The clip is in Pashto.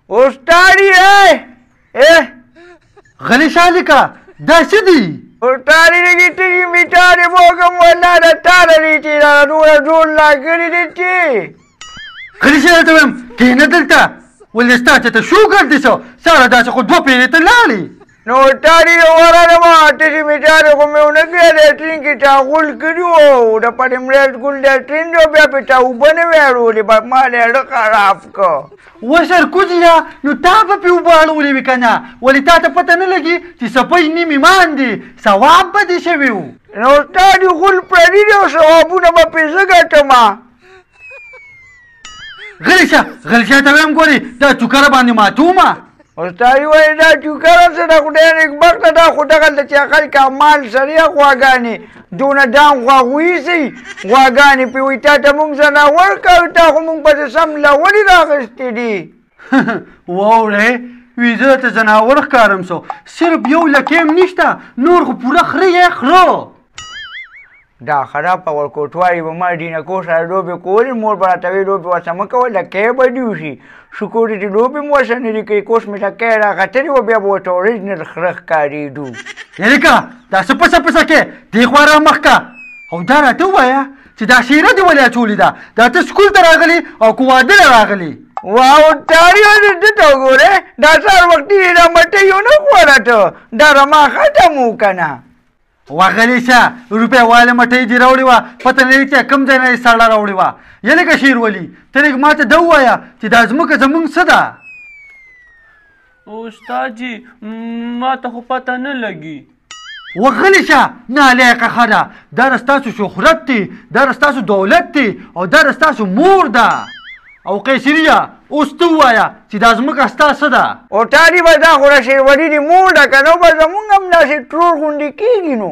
استادی غلی شالکا دا څه دي؟ استادی دې ټیږي میټارې موږم ولا د تاره دي چې دا نوره ډول لا کړي دي چې غلی شه درته وایم کښېنه دلته ولې ستا چې ته شوګر دي څه ساره داسې خو دوه پېرې ته لاړې نو استادی ورانما ټیږي میټارې خو مې ونه کړې لیټرین کې ټاغول کړي وو د پډمریز ګل لیټرین جو بیا پې ټا اوبه نه وې اړولې ما لیړه خراب کړ وسر کوزیا نو تا به پې اوبه اړولې وي که نه ولې تا ته پته نه لګي چې سپی نیم ایمان دي ثواب به دې شوي وو نو استادي غول پردي دي او ثوابونه به پې زه ګټمه غلی شه ته وایم ګورې دا چوکره باندې ماتومه استادي وایي دا چوکره څه ده خدای نیکبخته ده خو دغلته چې خلک مال سریع غواګانې دونه دام غواغوي سي غواګانې پې وایي تا ته مونږ ځناور کوو تا خو مونږ پسې سم لولې راغستې دي واورې وي زه درته ځناور ښکارم سو صرف یو لکیم نشته نور خو پوره خره یې خره دا خراب په ورکوټواري به ما ډینکو سره لوبې کولې مور به راته وایي لوبې ورسره مه کوه لکۍ به دي وشي سکورټي لوبې مو ورسره نه دي کوي کوس مې لکۍ راختلې وه بیا به ورته اوریجنل خره ښکارېدو یلکه دا څه پسه پسه کې دې خوا را مخ که او دا راته ووایه چې دا شیره دې ولې اچولې ده دا ته سکول ته راغلې او که واده له راغلې واو تاریو دې ته وګورې دا سهار وختي دا مټۍ ونه خوړه ته دا رما ختم و که نه وغلی شه روپۍ واله مټۍ دې راوړې وه پته نه لري چې کوم ځای نه یې سړه راوړې وه یلکه شیرولي ته لږ ما ته ده ووایه چې دا ځمکه زموږ څه ده استاد جي ما ته خو پته نه لګي وغلی شه نالیقه ښه ده دا ستاسو شهرت دی دا ستاسو دولت دی او دا ستاسو مور ده او قیصریه اوس ته ووایه چې دا ځمکه ستا څه ده او تاري به دا خو را شیرولي دي مور ده که نه به زمونږ هم داسې ترور غوندې کېږي نو